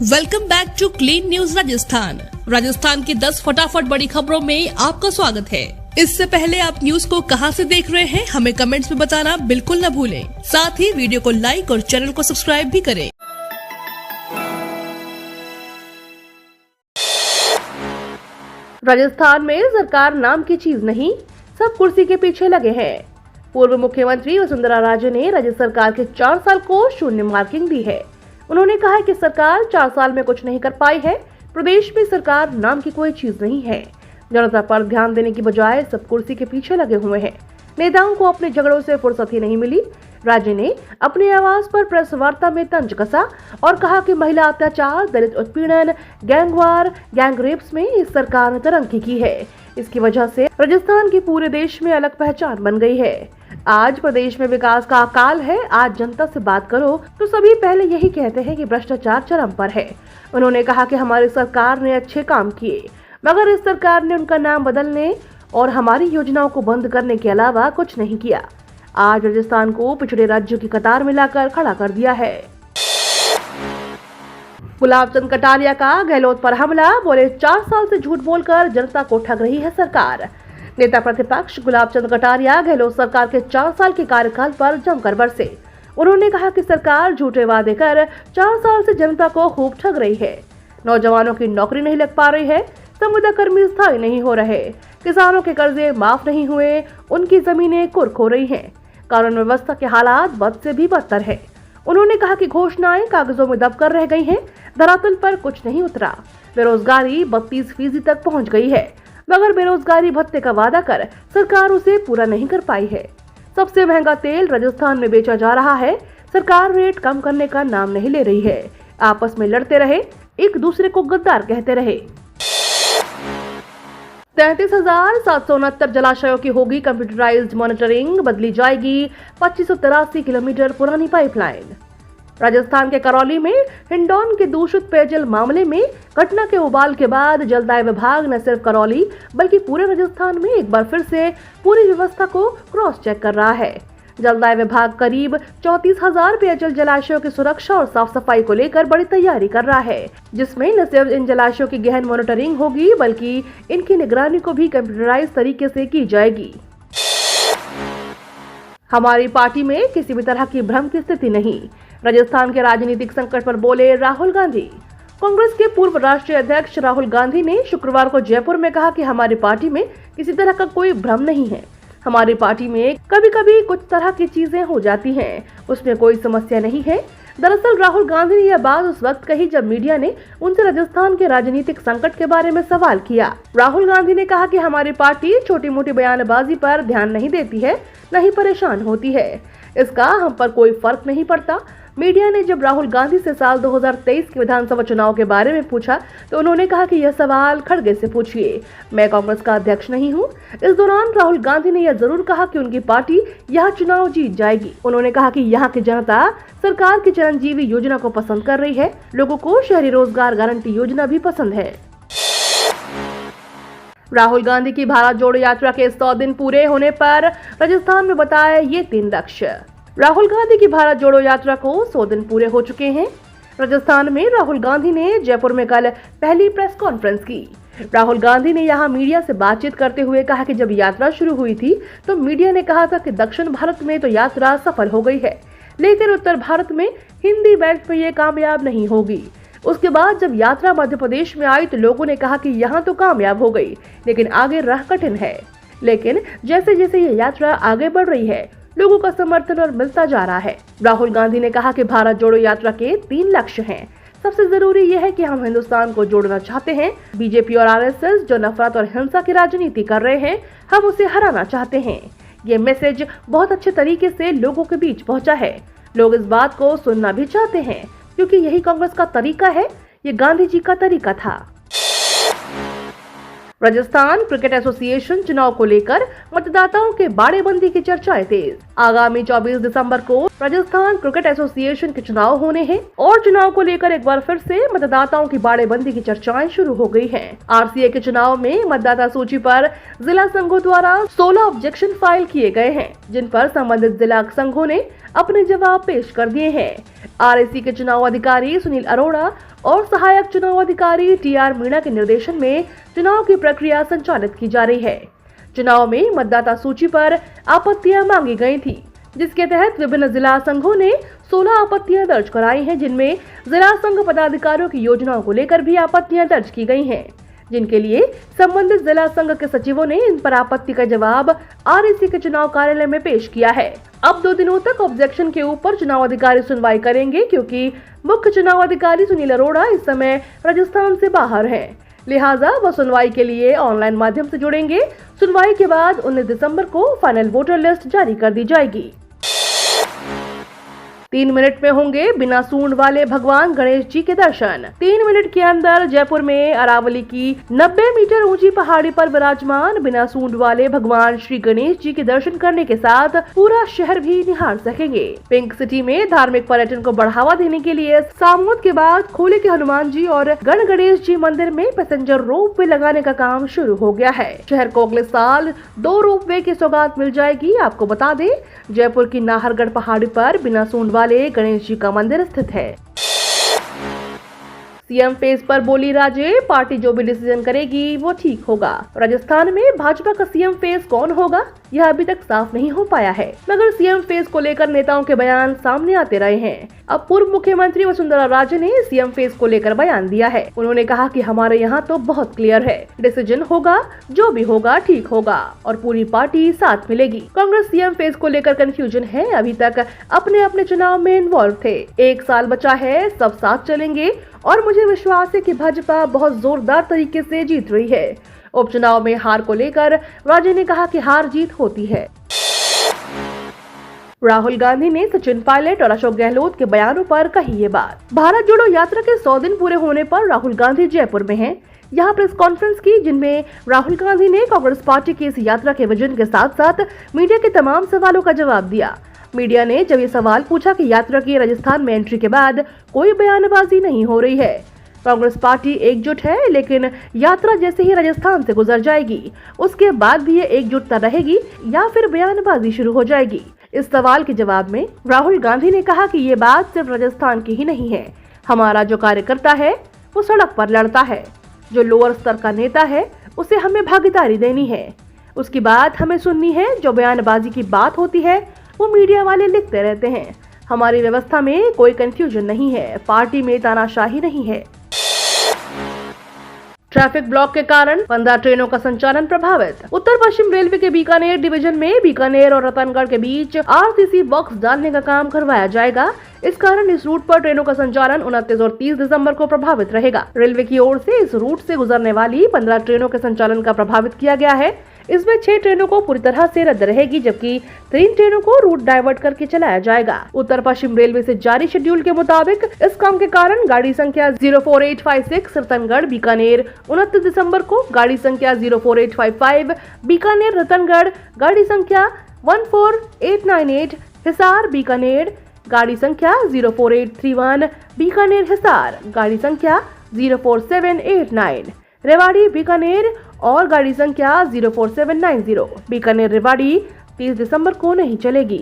Welcome back to clean news Rajasthan की 10 फटाफट बड़ी खबरों में आपका स्वागत है। इससे पहले आप न्यूज को कहां से देख रहे हैं हमें कमेंट्स में बताना बिल्कुल न भूलें। साथ ही वीडियो को लाइक और चैनल को सब्सक्राइब भी करें। राजस्थान में सरकार नाम की चीज नहीं, सब कुर्सी के पीछे लगे हैं। पूर्व मुख्यमंत्री वसुंधरा राजे ने राज्य सरकार के 4 साल को शून्य मार्किंग दी है। उन्होंने कहा कि सरकार 4 साल में कुछ नहीं कर पाई है। प्रदेश में सरकार नाम की कोई चीज नहीं है। जनता पर ध्यान देने की बजाय सब कुर्सी के पीछे लगे हुए हैं। नेताओं को अपने झगड़ों से फुर्सत ही नहीं मिली। राज्य ने अपने आवास पर प्रेस वार्ता में तंज कसा और कहा कि महिला अत्याचार, दलित उत्पीड़न, गैंगवार, गैंग रेप्स में इस सरकार ने तरक्की की है। इसकी वजह से राजस्थान की पूरे देश में अलग पहचान बन गई है। आज प्रदेश में विकास का अकाल है। आज जनता से बात करो तो सभी पहले यही कहते हैं कि भ्रष्टाचार चरम पर है। उन्होंने कहा कि हमारी सरकार ने अच्छे काम किए, मगर इस सरकार ने उनका नाम बदलने और हमारी योजनाओं को बंद करने के अलावा कुछ नहीं किया। आज राजस्थान को पिछड़े राज्यों की कतार में लाकर खड़ा कर दिया है। गुलाब चंद कटारिया का गहलोत पर हमला, बोले 4 साल से झूठ बोलकर जनता को ठग रही है सरकार। नेता प्रतिपक्ष गुलाब चंद कटारिया गहलोत सरकार के 4 साल के कार्यकाल पर जमकर बरसे। उन्होंने कहा कि सरकार झूठे वादे कर 4 साल से जनता को खूब ठग रही है। नौजवानों की नौकरी नहीं लग पा रही है, संविदा कर्मी स्थायी नहीं हो रहे, किसानों के कर्जे माफ नहीं हुए, उनकी जमीनें कुर्क हो रही हैं, कानून व्यवस्था के हालात बद से भी बदतर है। उन्होंने कहा कि घोषणाएं कागजों में दबकर रह गई हैं, धरातल पर कुछ नहीं उतरा। बेरोजगारी 32% तक पहुंच गई है, मगर बेरोजगारी भत्ते का वादा कर सरकार उसे पूरा नहीं कर पाई है। सबसे महंगा तेल राजस्थान में बेचा जा रहा है। सरकार रेट कम करने का नाम नहीं ले रही है। आपस में लड़ते रहे, एक दूसरे को गद्दार कहते रहे। 33,769 जलाशयों की होगी कंप्यूटराइज्ड मॉनिटरिंग, बदली जाएगी 2583 किलोमीटर पुरानी पाइपलाइन। राजस्थान के करौली में हिंडौन के दूषित पेयजल मामले में घटना के उबाल के बाद जलदाय विभाग न सिर्फ करौली बल्कि पूरे राजस्थान में एक बार फिर से पूरी व्यवस्था को क्रॉस चेक कर रहा है। जलदाय विभाग करीब 34,000 पेयजल जलाशयों की सुरक्षा और साफ सफाई को लेकर बड़ी तैयारी कर रहा है, जिसमें न सिर्फ इन जलाशयों की गहन मॉनिटरिंग होगी बल्कि इनकी निगरानी को भी कंप्यूटराइज तरीके से की जाएगी। हमारी पार्टी में किसी भी तरह की भ्रम की स्थिति नहीं, राजस्थान के राजनीतिक संकट पर बोले राहुल गांधी। कांग्रेस के पूर्व राष्ट्रीय अध्यक्ष राहुल गांधी ने शुक्रवार को जयपुर में कहा कि हमारी पार्टी में किसी तरह का कोई भ्रम नहीं है। हमारी पार्टी में कभी कभी कुछ तरह की चीजें हो जाती हैं, उसमें कोई समस्या नहीं है। दरअसल राहुल गांधी ने यह बात उस वक्त कही जब मीडिया ने उनसे राजस्थान के राजनीतिक संकट के बारे में सवाल किया। राहुल गांधी ने कहा कि हमारी पार्टी छोटी मोटी बयानबाजी पर ध्यान नहीं देती है, न ही परेशान होती है। इसका हम पर कोई फर्क नहीं पड़ता। मीडिया ने जब राहुल गांधी से साल 2023 के विधानसभा चुनाव के बारे में पूछा तो उन्होंने कहा कि यह सवाल खड़गे से पूछिए, मैं कांग्रेस का अध्यक्ष नहीं हूं। इस दौरान राहुल गांधी ने यह जरूर कहा कि उनकी पार्टी यह चुनाव जीत जाएगी। उन्होंने कहा कि यहाँ की जनता सरकार की चिरंजीवी योजना को पसंद कर रही है। लोगों को शहरी रोजगार गारंटी योजना भी पसंद है। राहुल गांधी की भारत जोड़ो यात्रा के 100 दिन पूरे होने पर राजस्थान में बताया ये 3 लक्ष्य। राहुल गांधी की भारत जोड़ो यात्रा को 100 दिन पूरे हो चुके हैं। राजस्थान में राहुल गांधी ने जयपुर में कल पहली प्रेस कॉन्फ्रेंस की। राहुल गांधी ने यहां मीडिया से बातचीत करते हुए कहा कि जब यात्रा शुरू हुई थी तो मीडिया ने कहा था कि दक्षिण भारत में तो यात्रा सफल हो गई है, लेकिन उत्तर भारत में हिंदी बेल्ट में ये कामयाब नहीं होगी। उसके बाद जब यात्रा मध्य प्रदेश में आई तो लोगों ने कहा कि यहाँ तो कामयाब हो गई, लेकिन आगे राह कठिन है। लेकिन जैसे जैसे ये यात्रा आगे बढ़ रही है, लोगों का समर्थन और मिलता जा रहा है। राहुल गांधी ने कहा कि भारत जोड़ो यात्रा के 3 लक्ष्य हैं। सबसे जरूरी यह है कि हम हिंदुस्तान को जोड़ना चाहते हैं। बीजेपी और आरएसएस जो नफरत और हिंसा की राजनीति कर रहे हैं, हम उसे हराना चाहते हैं। ये मैसेज बहुत अच्छे तरीके से लोगों के बीच पहुंचा है। लोग इस बात को सुनना भी चाहते हैं, क्योंकि यही कांग्रेस का तरीका है, ये गांधी जी का तरीका था। राजस्थान क्रिकेट एसोसिएशन चुनाव को लेकर मतदाताओं के बाड़ेबंदी की चर्चाएं तेज। आगामी 24 दिसंबर को राजस्थान क्रिकेट एसोसिएशन के चुनाव होने हैं और चुनाव को लेकर एक बार फिर से मतदाताओं की बाड़ेबंदी की चर्चाएं शुरू हो गई हैं। आरसीए के चुनाव में मतदाता सूची पर जिला संघों द्वारा 16 ऑब्जेक्शन फाइल किए गए हैं, जिन पर संबंधित जिला संघों ने अपने जवाब पेश कर दिए हैं। आरएसी के चुनाव अधिकारी सुनील अरोड़ा और सहायक चुनाव अधिकारी TR मीणा के निर्देशन में चुनाव की प्रक्रिया संचालित की जा रही है। चुनाव में मतदाता सूची पर आपत्तियां मांगी गई थी, जिसके तहत विभिन्न जिला संघों ने 16 आपत्तियां दर्ज कराई हैं, जिनमें जिला संघ पदाधिकारियों की योजनाओं को लेकर भी आपत्तियां दर्ज की गई हैं, जिनके लिए संबंधित जिला संघ के सचिवों ने इन पर आपत्ति का जवाब REC के चुनाव कार्यालय में पेश किया है। अब 2 दिनों तक ऑब्जेक्शन के ऊपर चुनाव अधिकारी सुनवाई करेंगे, क्योंकि मुख्य चुनाव अधिकारी सुनील अरोड़ा इस समय राजस्थान से बाहर हैं। लिहाजा वह सुनवाई के लिए ऑनलाइन माध्यम से जुड़ेंगे। सुनवाई के बाद 19 दिसंबर को फाइनल वोटर लिस्ट जारी कर दी जाएगी। 3 मिनट में होंगे बिना सूंड वाले भगवान गणेश जी के दर्शन। 3 मिनट के अंदर जयपुर में अरावली की 90 मीटर ऊंची पहाड़ी पर विराजमान बिना सूंड वाले भगवान श्री गणेश जी के दर्शन करने के साथ पूरा शहर भी निहार सकेंगे। पिंक सिटी में धार्मिक पर्यटन को बढ़ावा देने के लिए सामूद के बाद खोले के हनुमान जी और गण गणेश जी मंदिर में पैसेंजर रोप वे लगाने का काम शुरू हो गया है। शहर को अगले साल 2 रोप वे की सौगात मिल जाएगी। आपको बता दें, जयपुर की नाहरगढ़ पहाड़ी पर बिना सूंड वाले गणेश जी का मंदिर स्थित है। सीएम फेस पर बोली राजे, पार्टी जो भी डिसीजन करेगी वो ठीक होगा। राजस्थान में भाजपा का सीएम फेस कौन होगा, यह अभी तक साफ नहीं हो पाया है, मगर सीएम फेस को लेकर नेताओं के बयान सामने आते रहे हैं। अब पूर्व मुख्यमंत्री वसुंधरा राजे ने सीएम फेस को लेकर बयान दिया है। उन्होंने कहा कि हमारे यहाँ तो बहुत क्लियर है, डिसीजन होगा, जो भी होगा ठीक होगा और पूरी पार्टी साथ मिलेगी। कांग्रेस सीएम फेस को लेकर कंफ्यूजन है, अभी तक अपने अपने चुनाव में इन्वॉल्व थे। 1 साल बचा है, सब साथ चलेंगे और मुझे विश्वास है कि भाजपा बहुत जोरदार तरीके से जीत रही है। उपचुनाव में हार को लेकर राजे ने कहा कि हार जीत होती है। राहुल गांधी ने सचिन पायलट और अशोक गहलोत के बयानों पर कही ये बात। भारत जोड़ो यात्रा के 100 दिन पूरे होने पर राहुल गांधी जयपुर में हैं। यहाँ प्रेस कॉन्फ्रेंस की, जिनमें राहुल गांधी ने कांग्रेस पार्टी की इस यात्रा के विजन के साथ साथ मीडिया के तमाम सवालों का जवाब दिया। मीडिया ने जब ये सवाल पूछा कि यात्रा की राजस्थान में एंट्री के बाद कोई बयानबाजी नहीं हो रही है, कांग्रेस पार्टी एकजुट है, लेकिन यात्रा जैसे ही राजस्थान से गुजर जाएगी उसके बाद भी ये एकजुटता रहेगी या फिर बयानबाजी शुरू हो जाएगी। इस सवाल के जवाब में राहुल गांधी ने कहा कि ये बात सिर्फ राजस्थान की ही नहीं है। हमारा जो कार्यकर्ता है वो सड़क पर लड़ता है, जो लोअर स्तर का नेता है उसे हमें भागीदारी देनी है, उसकी बात हमें सुननी है। जो बयानबाजी की बात होती है वो मीडिया वाले लिखते रहते हैं। हमारी व्यवस्था में कोई कंफ्यूजन नहीं है, पार्टी में तानाशाही नहीं है। ट्रैफिक ब्लॉक के कारण 15 ट्रेनों का संचालन प्रभावित। उत्तर पश्चिम रेलवे के बीकानेर डिवीजन में बीकानेर और रतनगढ़ के बीच RCC बॉक्स डालने का काम करवाया जाएगा। इस कारण इस रूट पर ट्रेनों का संचालन 29 और 30 दिसंबर को प्रभावित रहेगा। रेलवे की ओर से इस रूट से गुजरने वाली 15 ट्रेनों के संचालन का प्रभावित किया गया है। इसमें 6 ट्रेनों को पूरी तरह से रद्द रहेगी, जबकि 3 ट्रेनों को रूट डाइवर्ट करके चलाया जाएगा। उत्तर पश्चिम रेलवे से जारी शेड्यूल के मुताबिक इस काम के कारण गाड़ी संख्या 04856 रतनगढ़ बीकानेर 29 दिसंबर को, गाड़ी संख्या 04855 बीकानेर रतनगढ़, गाड़ी संख्या 14898 हिसार बीकानेर, गाड़ी संख्या 04831 बीकानेर हिसार, गाड़ी संख्या 04789 रेवाड़ी बीकानेर और गाड़ी संख्या 04790 बीकानेर रेवाड़ी 30 दिसंबर को नहीं चलेगी।